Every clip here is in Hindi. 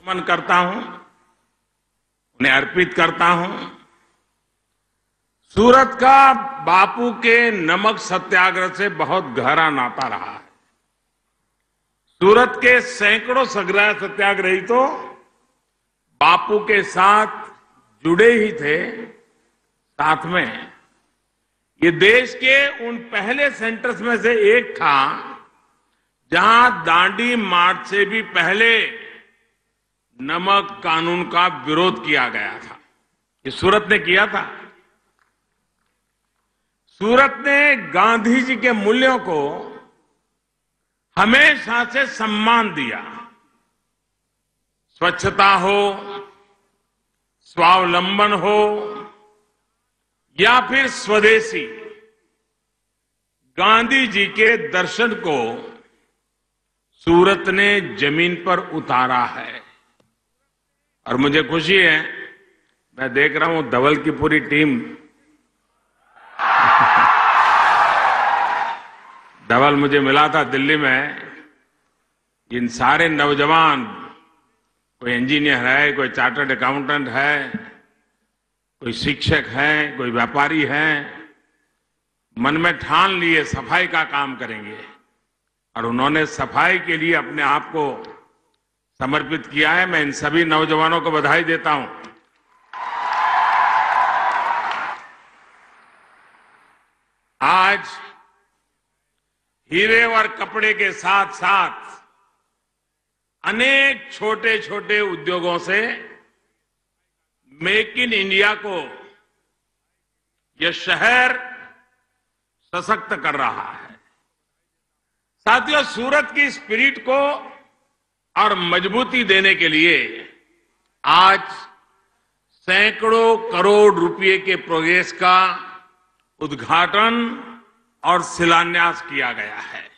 नमन करता हूं, उन्हें अर्पित करता हूं। सूरत का बापू के नमक सत्याग्रह से बहुत गहरा नाता रहा है। सूरत के सैकड़ों सत्याग्रही तो बापू के साथ जुड़े ही थे। साथ में ये देश के उन पहले सेंटर्स में से एक था जहां दांडी मार्च से भी पहले नमक कानून का विरोध किया गया था। ये सूरत ने किया था। सूरत ने गांधी जी के मूल्यों को हमेशा से सम्मान दिया। स्वच्छता हो, स्वावलंबन हो या फिर स्वदेशी, गांधी जी के दर्शन को सूरत ने जमीन पर उतारा है। और मुझे खुशी है, मैं देख रहा हूं धवल की पूरी टीम, धवल मुझे मिला था दिल्ली में। इन सारे नौजवान, कोई इंजीनियर है, कोई चार्टर्ड अकाउंटेंट है, कोई शिक्षक है, कोई व्यापारी है, मन में ठान लिए सफाई का काम करेंगे। और उन्होंने सफाई के लिए अपने आप को समर्पित किया है। मैं इन सभी नौजवानों को बधाई देता हूं। आज हीरे और कपड़े के साथ साथ अनेक छोटे छोटे उद्योगों से मेक इन इंडिया को यह शहर सशक्त कर रहा है। साथियों, सूरत की स्पिरिट को और मजबूती देने के लिए आज सैकड़ों करोड़ रुपए के प्रोजेक्ट्स का उद्घाटन और शिलान्यास किया गया है।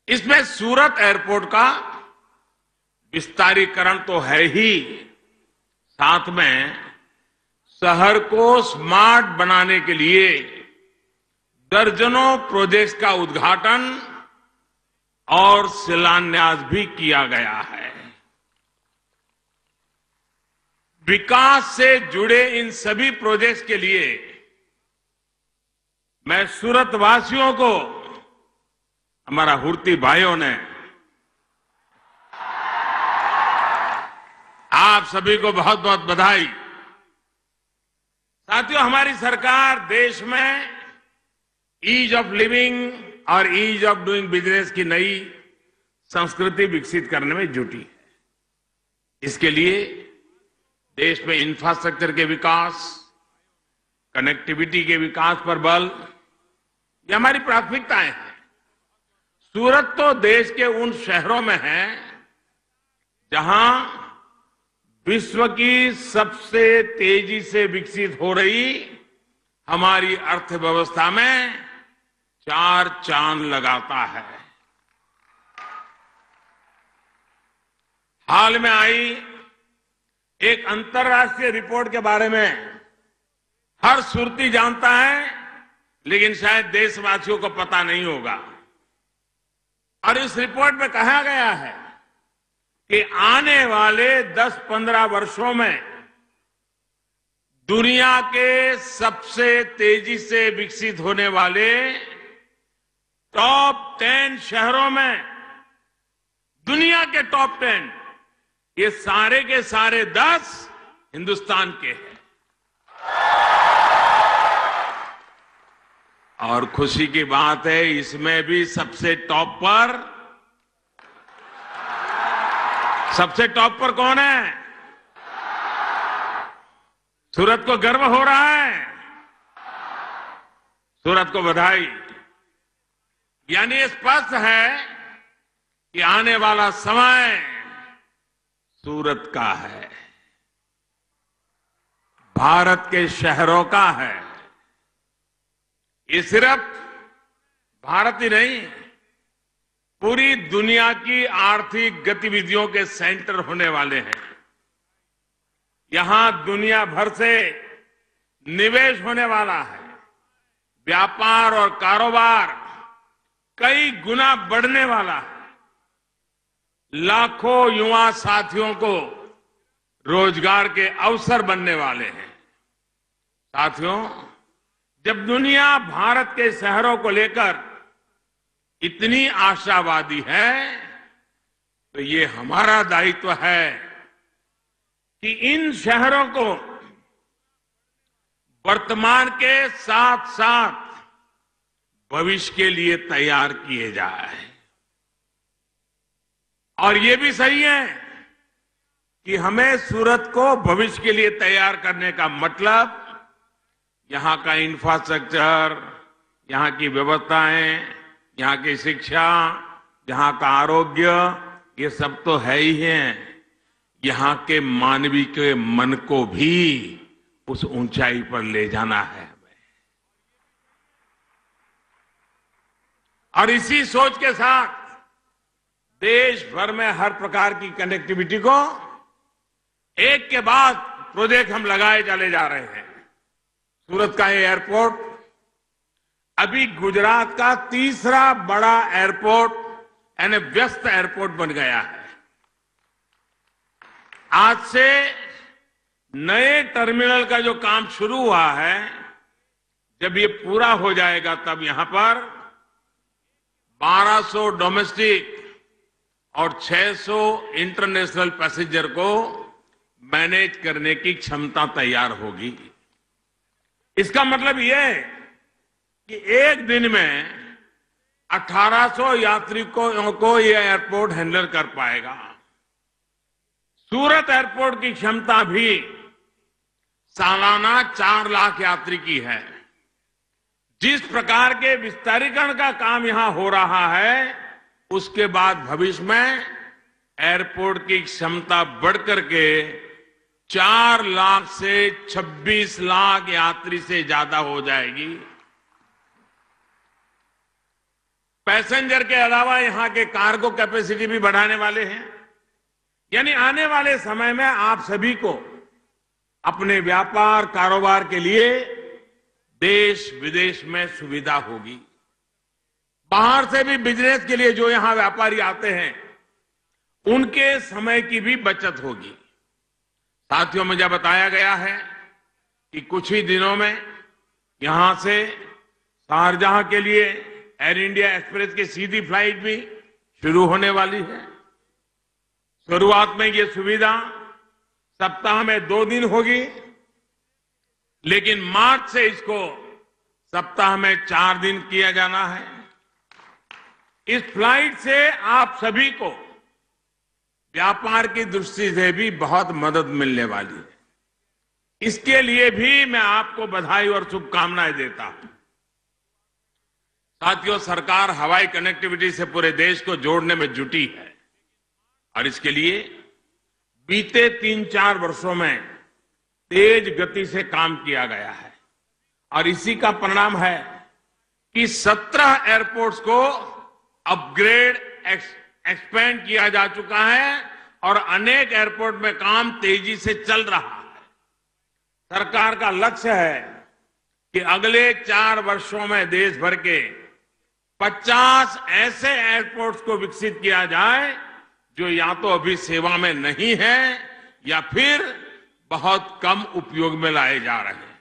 इसमें सूरत एयरपोर्ट का विस्तारीकरण तो है ही, साथ में शहर को स्मार्ट बनाने के लिए दर्जनों प्रोजेक्ट्स का उद्घाटन और शिलान्यास भी किया गया है। विकास से जुड़े इन सभी प्रोजेक्ट्स के लिए मैं सूरत वासियों को, हमारा हुर्ती भाइयों ने, आप सभी को बहुत बहुत बधाई। साथियों, हमारी सरकार देश में ईज ऑफ लिविंग और ईज ऑफ डूइंग बिजनेस की नई संस्कृति विकसित करने में जुटी है। इसके लिए देश में इंफ्रास्ट्रक्चर के विकास, कनेक्टिविटी के विकास पर बल, ये हमारी प्राथमिकताएं हैं। सूरत तो देश के उन शहरों में है जहां विश्व की सबसे तेजी से विकसित हो रही हमारी अर्थव्यवस्था में 4 चांद लगाता है। हाल में आई एक अंतर्राष्ट्रीय रिपोर्ट के बारे में हर सुरती जानता है, लेकिन शायद देशवासियों को पता नहीं होगा। और इस रिपोर्ट में कहा गया है कि आने वाले 10-15 वर्षों में दुनिया के सबसे तेजी से विकसित होने वाले टॉप 10 शहरों में, दुनिया के टॉप 10, ये सारे के सारे 10 हिंदुस्तान के हैं। और खुशी की बात है, इसमें भी सबसे टॉप पर कौन है? सूरत को गर्व हो रहा है। सूरत को बधाई। यानी ये स्पष्ट है कि आने वाला समय सूरत का है, भारत के शहरों का है। ये सिर्फ भारत ही नहीं, पूरी दुनिया की आर्थिक गतिविधियों के सेंटर होने वाले हैं। यहां दुनिया भर से निवेश होने वाला है। व्यापार और कारोबार कई गुना बढ़ने वाला है। लाखों युवा साथियों को रोजगार के अवसर बनने वाले हैं। साथियों, जब दुनिया भारत के शहरों को लेकर इतनी आशावादी है, तो ये हमारा दायित्व है कि इन शहरों को वर्तमान के साथ साथ भविष्य के लिए तैयार किए जाए। और ये भी सही है कि हमें सूरत को भविष्य के लिए तैयार करने का मतलब यहां का इंफ्रास्ट्रक्चर, यहां की व्यवस्थाएं, यहां की शिक्षा, यहां का आरोग्य, ये सब तो है ही है। यहां के मानवीय के मन को भी उस ऊंचाई पर ले जाना है। और इसी सोच के साथ देश भर में हर प्रकार की कनेक्टिविटी को एक के बाद प्रोजेक्ट हम लगाए चले जा रहे हैं। सूरत का ये एयरपोर्ट अभी गुजरात का तीसरा बड़ा एयरपोर्ट यानी व्यस्त एयरपोर्ट बन गया है। आज से नए टर्मिनल का जो काम शुरू हुआ है, जब ये पूरा हो जाएगा तब यहां पर 1200 डोमेस्टिक और 600 इंटरनेशनल पैसेंजर को मैनेज करने की क्षमता तैयार होगी। इसका मतलब यह है कि एक दिन में 1800 यात्रियों को यह एयरपोर्ट हैंडल कर पाएगा। सूरत एयरपोर्ट की क्षमता भी सालाना 4 लाख यात्री की है। जिस प्रकार के विस्तारीकरण का काम यहां हो रहा है, उसके बाद भविष्य में एयरपोर्ट की क्षमता बढ़कर के 4 लाख से 26 लाख यात्री से ज्यादा हो जाएगी। पैसेंजर के अलावा यहां के कार्गो कैपेसिटी भी बढ़ाने वाले हैं। यानी आने वाले समय में आप सभी को अपने व्यापार कारोबार के लिए देश विदेश में सुविधा होगी। बाहर से भी बिजनेस के लिए जो यहां व्यापारी आते हैं, उनके समय की भी बचत होगी। साथियों, मुझे बताया गया है कि कुछ ही दिनों में यहां से शारजाह के लिए एयर इंडिया एक्सप्रेस की सीधी फ्लाइट भी शुरू होने वाली है। शुरुआत में ये सुविधा सप्ताह में 2 दिन होगी, लेकिन मार्च से इसको सप्ताह में 4 दिन किया जाना है। इस फ्लाइट से आप सभी को व्यापार की दृष्टि से भी बहुत मदद मिलने वाली है। इसके लिए भी मैं आपको बधाई और शुभकामनाएं देता हूं। साथियों, सरकार हवाई कनेक्टिविटी से पूरे देश को जोड़ने में जुटी है और इसके लिए बीते 3-4 वर्षों में तेज गति से काम किया गया है। और इसी का परिणाम है कि 17 एयरपोर्ट्स को अपग्रेड एक्सपेंड किया जा चुका है और अनेक एयरपोर्ट में काम तेजी से चल रहा है। सरकार का लक्ष्य है कि अगले 4 वर्षों में देश भर के 50 ऐसे एयरपोर्ट्स को विकसित किया जाए जो या तो अभी सेवा में नहीं है या फिर बहुत कम उपयोग में लाए जा रहे हैं।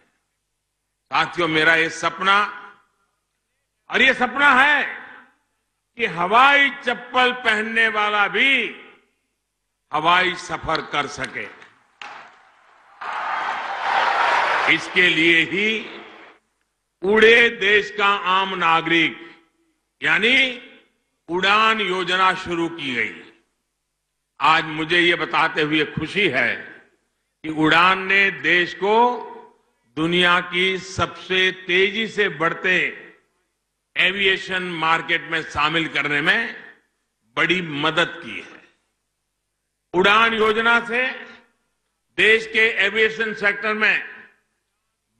साथियों, मेरा ये सपना है कि हवाई चप्पल पहनने वाला भी हवाई सफर कर सके। इसके लिए ही उड़े देश का आम नागरिक यानी उड़ान योजना शुरू की गई। आज मुझे ये बताते हुए खुशी है कि उड़ान ने देश को दुनिया की सबसे तेजी से बढ़ते एविएशन मार्केट में शामिल करने में बड़ी मदद की है। उड़ान योजना से देश के एविएशन सेक्टर में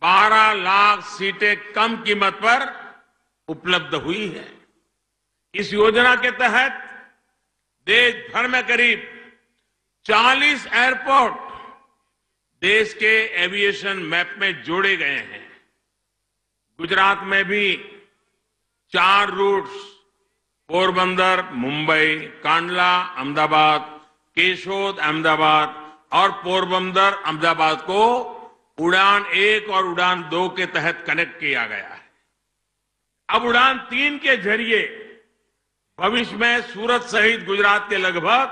12 लाख सीटें कम कीमत पर उपलब्ध हुई है। इस योजना के तहत देश भर में करीब 40 एयरपोर्ट देश के एविएशन मैप में जोड़े गए हैं। गुजरात में भी 4 रूट्स पोरबंदर मुंबई, कांडला अहमदाबाद, केशोद अहमदाबाद और पोरबंदर अहमदाबाद को उड़ान 1 और उड़ान 2 के तहत कनेक्ट किया गया है। अब उड़ान 3 के जरिए भविष्य में सूरत सहित गुजरात के लगभग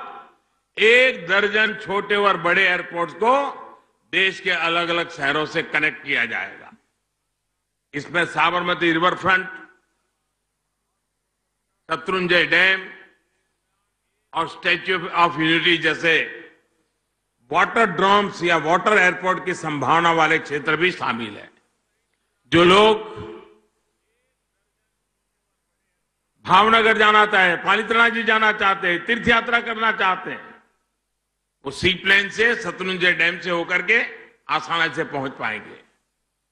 1 दर्जन छोटे और बड़े एयरपोर्ट्स को देश के अलग अलग शहरों से कनेक्ट किया जाएगा। इसमें Sabarmati river front, Shatrunjay dam और स्टैच्यू ऑफ यूनिटी जैसे वाटर ड्रम्स या वाटर एयरपोर्ट की संभावना वाले क्षेत्र भी शामिल है। जो लोग भावनगर जाना चाहे, पालितना जी जाना चाहते हैं, तीर्थ यात्रा करना चाहते हैं, वो सी प्लेन से शत्रुंजय डैम से होकर के आसानी से पहुंच पाएंगे।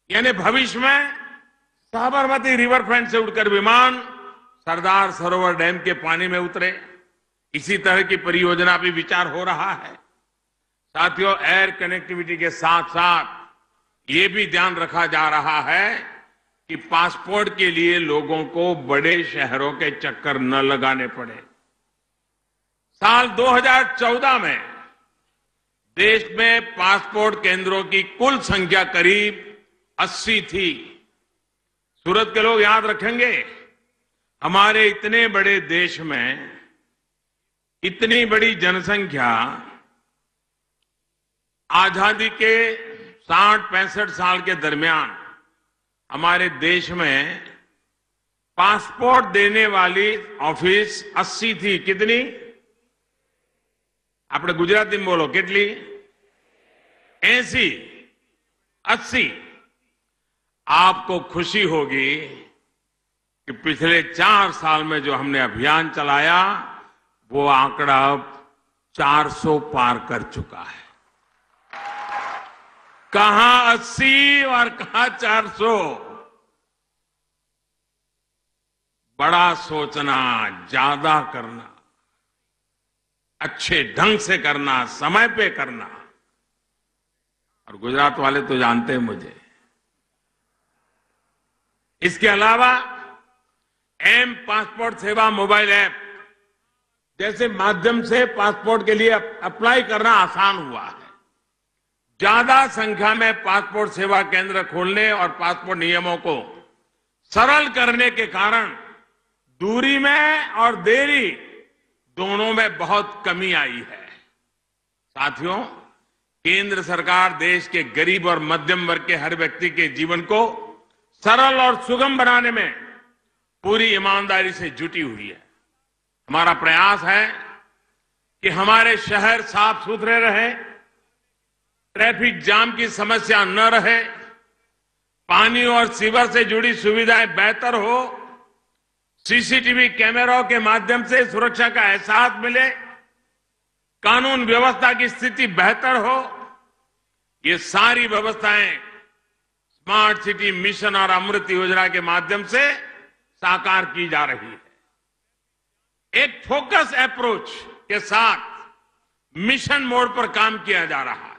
यानी भविष्य में साबरमती रिवर फ्रंट से उड़कर विमान सरदार सरोवर डैम के पानी में उतरे। इसी तरह की परियोजना भी विचार हो रहा है। साथियों, एयर कनेक्टिविटी के साथ साथ ये भी ध्यान रखा जा रहा है कि पासपोर्ट के लिए लोगों को बड़े शहरों के चक्कर न लगाने पड़े। साल 2014 में देश में पासपोर्ट केंद्रों की कुल संख्या करीब 80 थी। सूरत के लोग याद रखेंगे, हमारे इतने बड़े देश में इतनी बड़ी जनसंख्या, आजादी के 60-65 साल के दरमियान हमारे देश में पासपोर्ट देने वाली ऑफिस 80 थी। कितनी? आपने गुजराती में बोलो, कितनी? 80, 80। आपको खुशी होगी कि पिछले 4 साल में जो हमने अभियान चलाया वो आंकड़ा अब 400 पार कर चुका है। कहां 80 और कहां 400? बड़ा सोचना, ज्यादा करना, अच्छे ढंग से करना, समय पे करना। और गुजरात वाले तो जानते हैं मुझे। इसके अलावा एम पासपोर्ट सेवा मोबाइल ऐप जैसे माध्यम से पासपोर्ट के लिए अप्लाई करना आसान हुआ है। ज्यादा संख्या में पासपोर्ट सेवा केंद्र खोलने और पासपोर्ट नियमों को सरल करने के कारण दूरी में और देरी दोनों में बहुत कमी आई है। साथियों, केंद्र सरकार देश के गरीब और मध्यम वर्ग के हर व्यक्ति के जीवन को सरल और सुगम बनाने में पूरी ईमानदारी से जुटी हुई है। हमारा प्रयास है कि हमारे शहर साफ सुथरे रहे, ट्रैफिक जाम की समस्या न रहे, पानी और सीवर से जुड़ी सुविधाएं बेहतर हो, सीसीटीवी कैमरों के माध्यम से सुरक्षा का एहसास मिले, कानून व्यवस्था की स्थिति बेहतर हो। ये सारी व्यवस्थाएं स्मार्ट सिटी मिशन और अमृत योजना के माध्यम से साकार की जा रही है। एक फोकस अप्रोच के साथ मिशन मोड पर काम किया जा रहा है।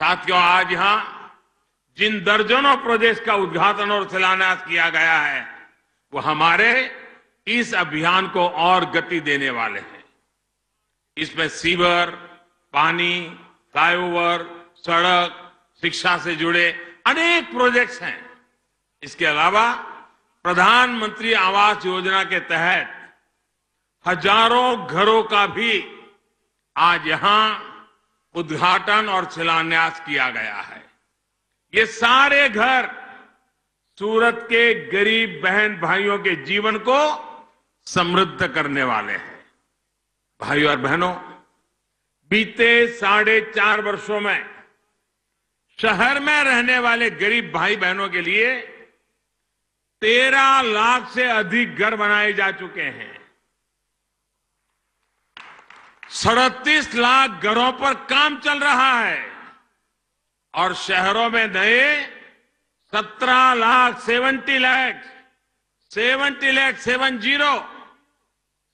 साथियों, आज यहां जिन दर्जनों प्रोजेक्ट का उद्घाटन और शिलान्यास किया गया है वो हमारे इस अभियान को और गति देने वाले हैं। इसमें सीवर, पानी, फ्लाईओवर, सड़क, शिक्षा से जुड़े अनेक प्रोजेक्ट्स हैं। इसके अलावा प्रधानमंत्री आवास योजना के तहत हजारों घरों का भी आज यहां उद्घाटन और शिलान्यास किया गया है। ये सारे घर सूरत के गरीब बहन भाइयों के जीवन को समृद्ध करने वाले हैं। भाइयों और बहनों, बीते 4.5 वर्षों में शहर में रहने वाले गरीब भाई बहनों के लिए 13 लाख से अधिक घर बनाए जा चुके हैं। 37 लाख घरों पर काम चल रहा है और शहरों में नए 17 लाख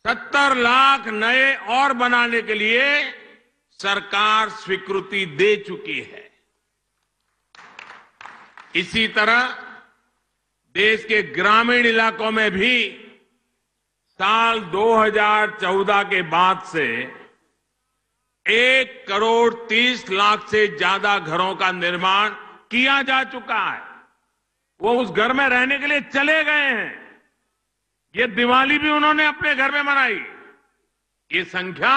70 लाख नए और बनाने के लिए सरकार स्वीकृति दे चुकी है। इसी तरह देश के ग्रामीण इलाकों में भी साल 2014 के बाद से 1,30,00,000 से ज्यादा घरों का निर्माण किया जा चुका है। वो उस घर में रहने के लिए चले गए हैं। ये दिवाली भी उन्होंने अपने घर में मनाई। ये संख्या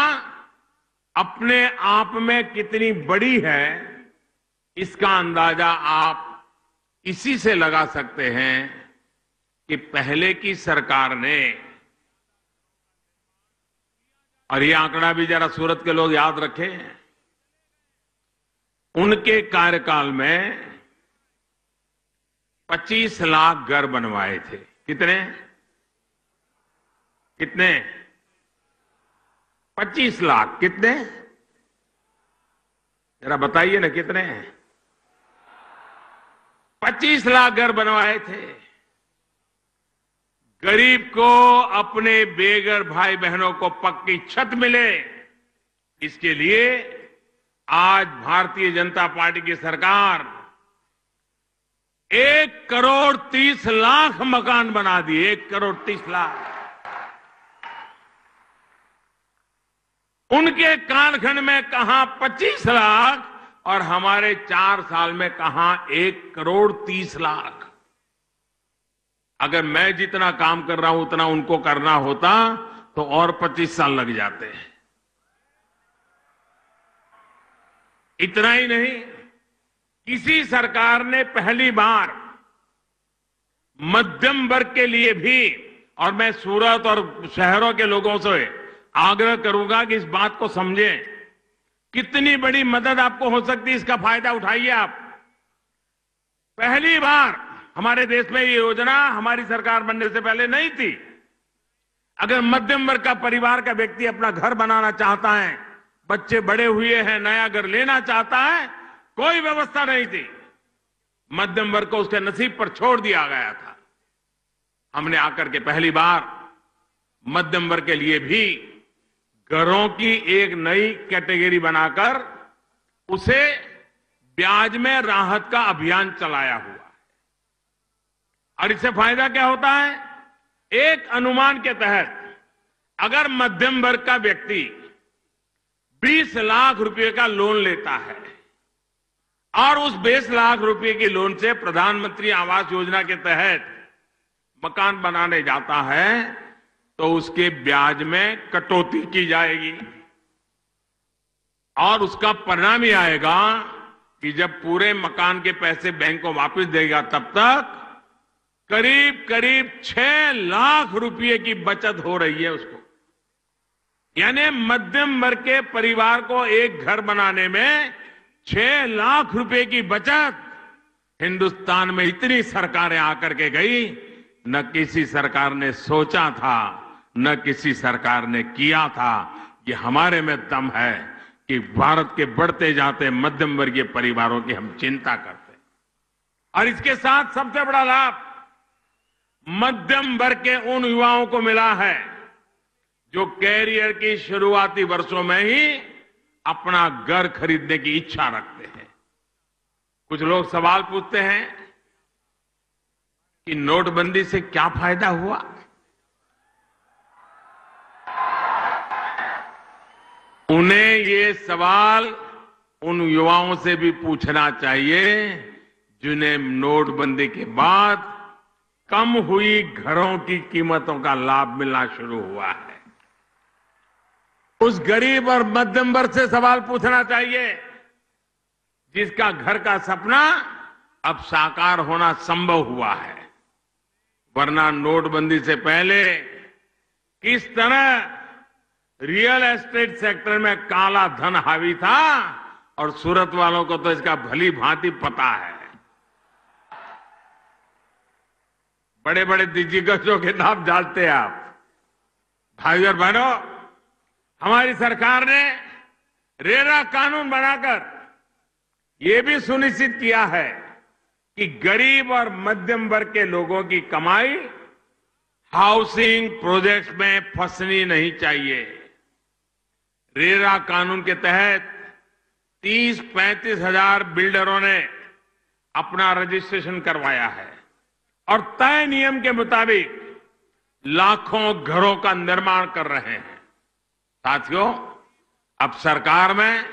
अपने आप में कितनी बड़ी है, इसका अंदाजा आप इसी से लगा सकते हैं कि पहले की सरकार ने, और ये आंकड़ा भी जरा सूरत के लोग याद रखें, उनके कार्यकाल में 25 लाख घर बनवाए थे। कितने 25 लाख। कितने जरा बताइए ना, कितने 25 लाख घर बनवाए थे। गरीब को, अपने बेघर भाई बहनों को पक्की छत मिले, इसके लिए आज भारतीय जनता पार्टी की सरकार 1,30,00,000 मकान बना दिए। 1,30,00,000। उनके कालखंड में कहां 25 लाख और हमारे 4 साल में कहां 1,30,00,000। अगर मैं जितना काम कर रहा हूं उतना उनको करना होता तो और 25 साल लग जाते हैं। इतना ही नहीं, किसी सरकार ने पहली बार मध्यम वर्ग के लिए भी, और मैं सूरत और शहरों के लोगों से आग्रह करूंगा कि इस बात को समझें, कितनी बड़ी मदद आपको हो सकती है, इसका फायदा उठाइए आप। पहली बार हमारे देश में ये योजना हमारी सरकार बनने से पहले नहीं थी। अगर मध्यम वर्ग का परिवार का व्यक्ति अपना घर बनाना चाहता है, बच्चे बड़े हुए हैं, नया घर लेना चाहता है, कोई व्यवस्था नहीं थी। मध्यम वर्ग को उसके नसीब पर छोड़ दिया गया था। हमने आकर के पहली बार मध्यम वर्ग के लिए भी घरों की एक नई कैटेगरी बनाकर उसे ब्याज में राहत का अभियान चलाया हुआ है। और इससे फायदा क्या होता है? एक अनुमान के तहत अगर मध्यम वर्ग का व्यक्ति 20 लाख रुपए का लोन लेता है और उस 20 लाख रुपए के लोन से प्रधानमंत्री आवास योजना के तहत मकान बनाने जाता है, तो उसके ब्याज में कटौती की जाएगी। और उसका परिणाम ये आएगा कि जब पूरे मकान के पैसे बैंक को वापस देगा, तब तक करीब करीब 6 लाख रुपए की बचत हो रही है उसको। यानी मध्यम वर्ग के परिवार को एक घर बनाने में 6 लाख रुपए की बचत। हिंदुस्तान में इतनी सरकारें आकर के गई, न किसी सरकार ने सोचा था, न किसी सरकार ने किया था। कि हमारे में दम है कि भारत के बढ़ते जाते मध्यम वर्गीय परिवारों की हम चिंता करते। और इसके साथ सबसे बड़ा लाभ मध्यम वर्ग के उन युवाओं को मिला है जो कैरियर की शुरुआती वर्षों में ही अपना घर खरीदने की इच्छा रखते हैं। कुछ लोग सवाल पूछते हैं कि नोटबंदी से क्या फायदा हुआ? उन्हें ये सवाल उन युवाओं से भी पूछना चाहिए जिन्हें नोटबंदी के बाद कम हुई घरों की कीमतों का लाभ मिलना शुरू हुआ है। उस गरीब और मध्यम वर्ग से सवाल पूछना चाहिए जिसका घर का सपना अब साकार होना संभव हुआ है। वरना नोटबंदी से पहले किस तरह रियल एस्टेट सेक्टर में काला धन हावी था, और सूरत वालों को तो इसका भली भांति पता है। बड़े बड़े दिग्गजों के नाम जानते हैं आप। भाई और बहनों, हमारी सरकार ने रेरा कानून बनाकर यह भी सुनिश्चित किया है कि गरीब और मध्यम वर्ग के लोगों की कमाई हाउसिंग प्रोजेक्ट्स में फंसनी नहीं चाहिए। रेरा कानून के तहत 30-35 हजार बिल्डरों ने अपना रजिस्ट्रेशन करवाया है और तय नियम के मुताबिक लाखों घरों का निर्माण कर रहे हैं। साथियों, अब सरकार में,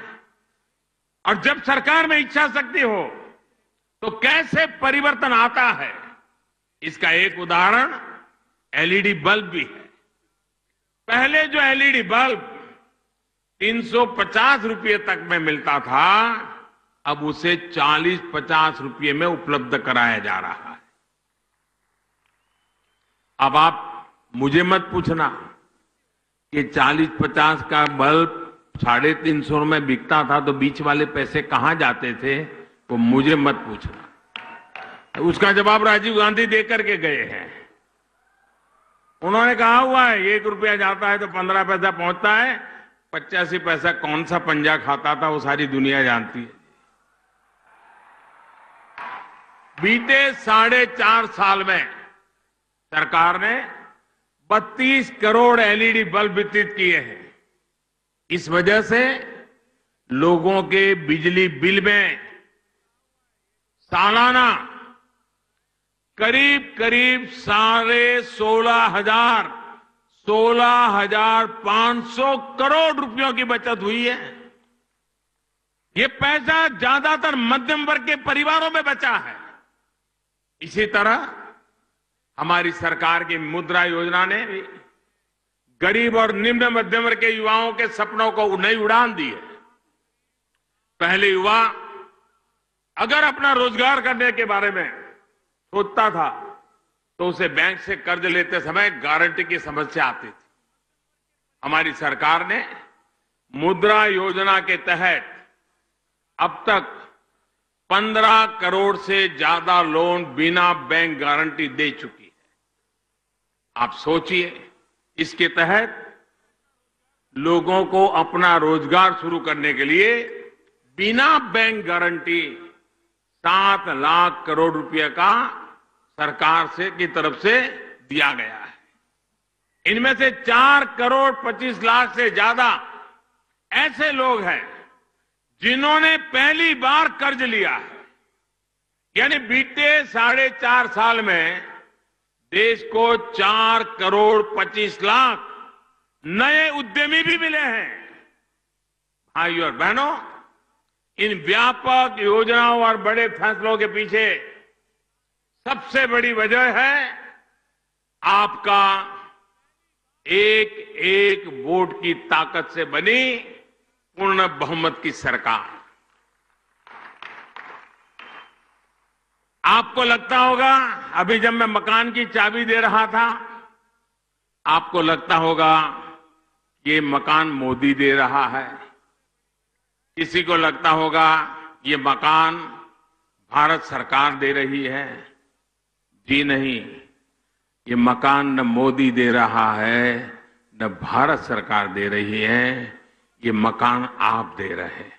और जब सरकार में इच्छा शक्ति हो तो कैसे परिवर्तन आता है, इसका एक उदाहरण एलईडी बल्ब भी है। पहले जो एलईडी बल्ब 350 रुपये तक में मिलता था, अब उसे 40-50 रुपये में उपलब्ध कराया जा रहा है। अब आप मुझे मत पूछना कि 40-50 का बल्ब 350 में बिकता था तो बीच वाले पैसे कहां जाते थे, वो मुझे मत पूछना। उसका जवाब राजीव गांधी देकर के गए हैं। उन्होंने कहा हुआ है 1 रुपया जाता है तो 15 पैसा पहुंचता है, 85 पैसा कौन सा पंजा खाता था वो सारी दुनिया जानती है। बीते 4.5 साल में सरकार ने 32 करोड़ एलईडी बल्ब वितरित किए हैं। इस वजह से लोगों के बिजली बिल में सालाना करीब 16,500 करोड़ रुपयों की बचत हुई है। ये पैसा ज्यादातर मध्यम वर्ग के परिवारों में बचा है। इसी तरह हमारी सरकार की मुद्रा योजना ने भी गरीब और निम्न मध्यम वर्ग के युवाओं के सपनों को नई उड़ान दी है। पहले युवा अगर अपना रोजगार करने के बारे में सोचता था तो उसे बैंक से कर्ज लेते समय गारंटी की समस्या आती थी। हमारी सरकार ने मुद्रा योजना के तहत अब तक 15 करोड़ से ज्यादा लोन बिना बैंक गारंटी दे चुकी है। आप सोचिए, इसके तहत लोगों को अपना रोजगार शुरू करने के लिए बिना बैंक गारंटी 7 लाख करोड़ रुपए का सरकार से की तरफ से दिया गया है। इनमें से 4 करोड़ 25 लाख से ज्यादा ऐसे लोग हैं जिन्होंने पहली बार कर्ज लिया है। यानी बीते 4.5 साल में देश को 4 करोड़ 25 लाख नए उद्यमी भी मिले हैं। भाइयों और बहनों, इन व्यापक योजनाओं और बड़े फैसलों के पीछे सबसे बड़ी वजह है आपका एक एक वोट की ताकत से बनी पूर्ण बहुमत की सरकार। आपको लगता होगा, अभी जब मैं मकान की चाबी दे रहा था, आपको लगता होगा ये मकान मोदी दे रहा है। किसी को लगता होगा ये मकान भारत सरकार दे रही है। जी नहीं, ये मकान न मोदी दे रहा है न भारत सरकार दे रही है, ये मकान आप दे रहे हैं।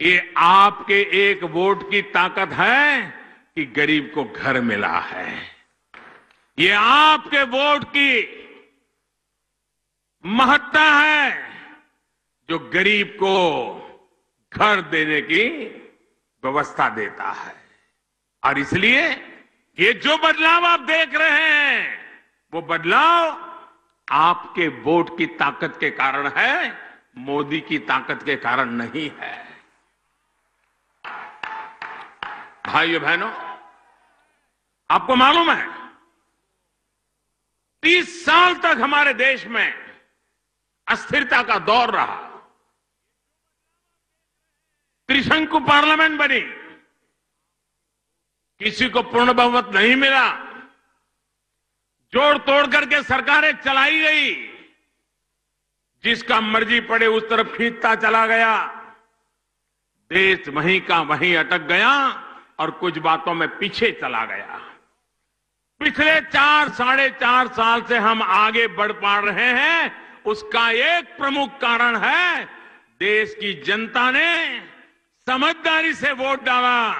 ये आपके एक वोट की ताकत है कि गरीब को घर मिला है। ये आपके वोट की महत्ता है जो गरीब को घर देने की व्यवस्था देता है। और इसलिए ये जो बदलाव आप देख रहे हैं, वो बदलाव आपके वोट की ताकत के कारण है, मोदी की ताकत के कारण नहीं है। भाइयों बहनों, आपको मालूम है 30 साल तक हमारे देश में अस्थिरता का दौर रहा। त्रिशंकु पार्लियामेंट बनी, किसी को पूर्ण बहुमत नहीं मिला, जोड़ तोड़ करके सरकारें चलाई गई, जिसका मर्जी पड़े उस तरफ खींचता चला गया। देश वहीं का वहीं अटक गया और कुछ बातों में पीछे चला गया। पिछले 4-4.5 साल से हम आगे बढ़ पा रहे हैं, उसका एक प्रमुख कारण है देश की जनता ने समझदारी से वोट डाला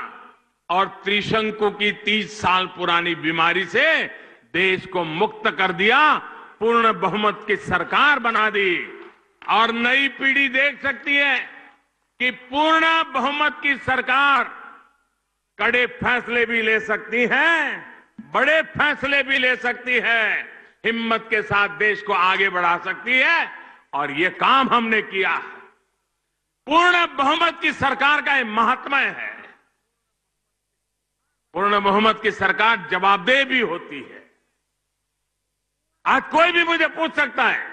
और त्रिशंकु की 30 साल पुरानी बीमारी से देश को मुक्त कर दिया, पूर्ण बहुमत की सरकार बना दी। और नई पीढ़ी देख सकती है कि पूर्ण बहुमत की सरकार कड़े फैसले भी ले सकती हैं, बड़े फैसले भी ले सकती है, हिम्मत के साथ देश को आगे बढ़ा सकती है। और ये काम हमने किया। पूर्ण बहुमत की सरकार का ये महात्म्य है। पूर्ण बहुमत की सरकार जवाबदेह भी होती है। आज कोई भी मुझे पूछ सकता है,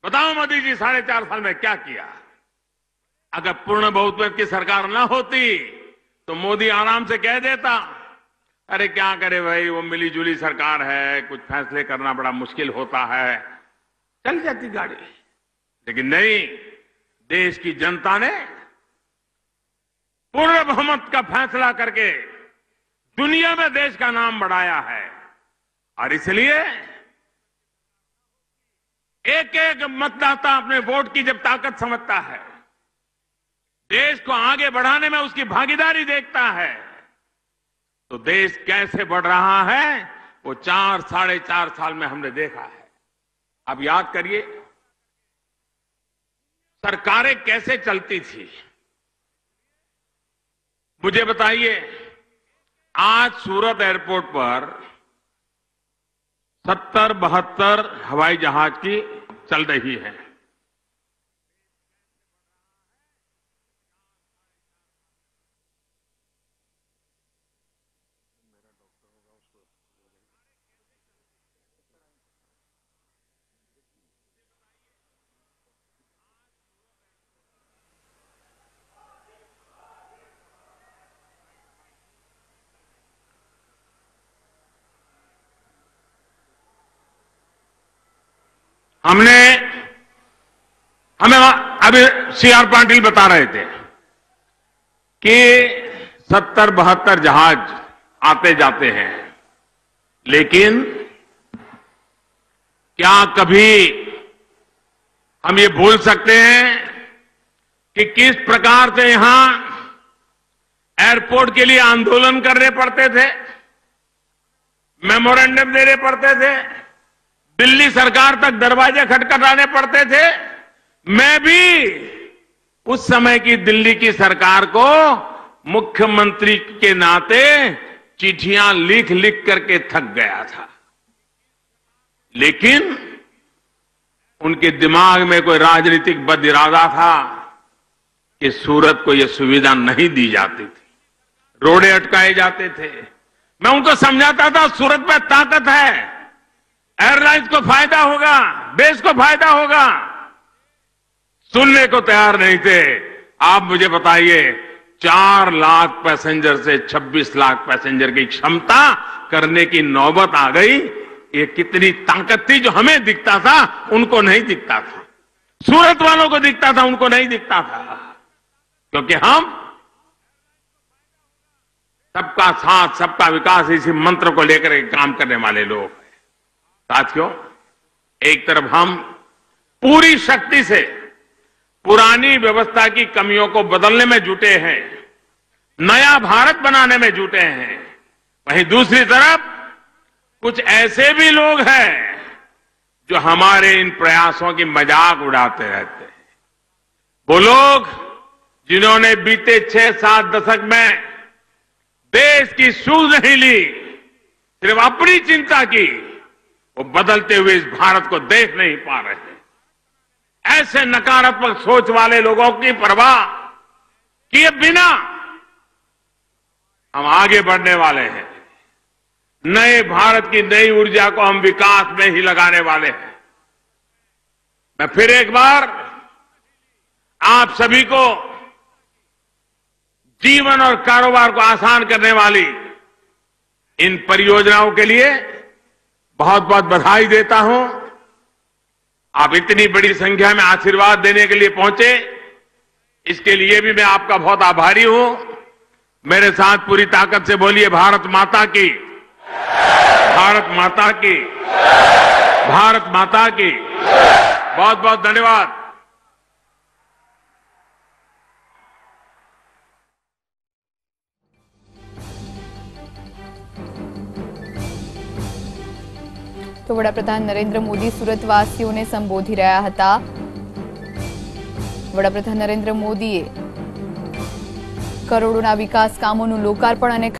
बताओ मोदी जी 4.5 साल में क्या किया। अगर पूर्ण बहुमत की सरकार ना होती तो मोदी आराम से कह देता, अरे क्या करे भाई, वो मिली जुली सरकार है, कुछ फैसले करना बड़ा मुश्किल होता है, चल जाती गाड़ी। लेकिन नहीं, देश की जनता ने पूर्ण बहुमत का फैसला करके दुनिया में देश का नाम बढ़ाया है। और इसलिए एक एक मतदाता अपने वोट की जब ताकत समझता है, देश को आगे बढ़ाने में उसकी भागीदारी देखता है, तो देश कैसे बढ़ रहा है वो 4-4.5 साल में हमने देखा है। अब याद करिए, सरकारें कैसे चलती थी। मुझे बताइए, आज सूरत एयरपोर्ट पर 70-72 हवाई जहाज की चल रही है। हमें अभी CR पाटिल बता रहे थे कि 70-72 जहाज आते जाते हैं, लेकिन क्या कभी हम ये भूल सकते हैं कि किस प्रकार से यहां एयरपोर्ट के लिए आंदोलन करने पड़ते थे, मेमोरेंडम देने पड़ते थे, दिल्ली सरकार तक दरवाजे खटखटाने पड़ते थे। मैं भी उस समय की दिल्ली की सरकार को मुख्यमंत्री के नाते चिट्ठियां लिख लिख करके थक गया था, लेकिन उनके दिमाग में कोई राजनीतिक बद इरादा था कि सूरत को यह सुविधा नहीं दी जाती थी, रोड़े अटकाए जाते थे। मैं उनको समझाता था, सूरत में ताकत है, एयरलाइंस को फायदा होगा, देश को फायदा होगा। सुनने को तैयार नहीं थे। आप मुझे बताइए, 4 लाख पैसेंजर से 26 लाख पैसेंजर की क्षमता करने की नौबत आ गई। ये कितनी ताकत थी, जो हमें दिखता था उनको नहीं दिखता था, सूरत वालों को दिखता था, उनको नहीं दिखता था, क्योंकि हम सबका साथ सबका विकास इसी मंत्र को लेकर काम करने वाले लोग। साथियों, एक तरफ हम पूरी शक्ति से पुरानी व्यवस्था की कमियों को बदलने में जुटे हैं, नया भारत बनाने में जुटे हैं, वहीं दूसरी तरफ कुछ ऐसे भी लोग हैं जो हमारे इन प्रयासों की मजाक उड़ाते रहते हैं। वो लोग जिन्होंने बीते 6-7 दशक में देश की सूझ नहीं ली, सिर्फ अपनी चिंता की, वो बदलते हुए इस भारत को देख नहीं पा रहे। ऐसे नकारात्मक सोच वाले लोगों की परवाह किए बिना हम आगे बढ़ने वाले हैं। नए भारत की नई ऊर्जा को हम विकास में ही लगाने वाले हैं। मैं फिर एक बार आप सभी को जीवन और कारोबार को आसान करने वाली इन परियोजनाओं के लिए बहुत बहुत बधाई देता हूं। आप इतनी बड़ी संख्या में आशीर्वाद देने के लिए पहुंचे, इसके लिए भी मैं आपका बहुत आभारी हूं। मेरे साथ पूरी ताकत से बोलिए, भारत माता की, भारत माता की, भारत माता की। बहुत बहुत धन्यवाद। તો વડાપ્રધાન નરેન્દ્ર મોદી સુરતવાસીઓને સંબોધી રહ્યા હતા। વડાપ્રધાન નરેન્દ્ર મોદીએ કરોડોના વિકાસ કામોનું લોકાર્પણ અને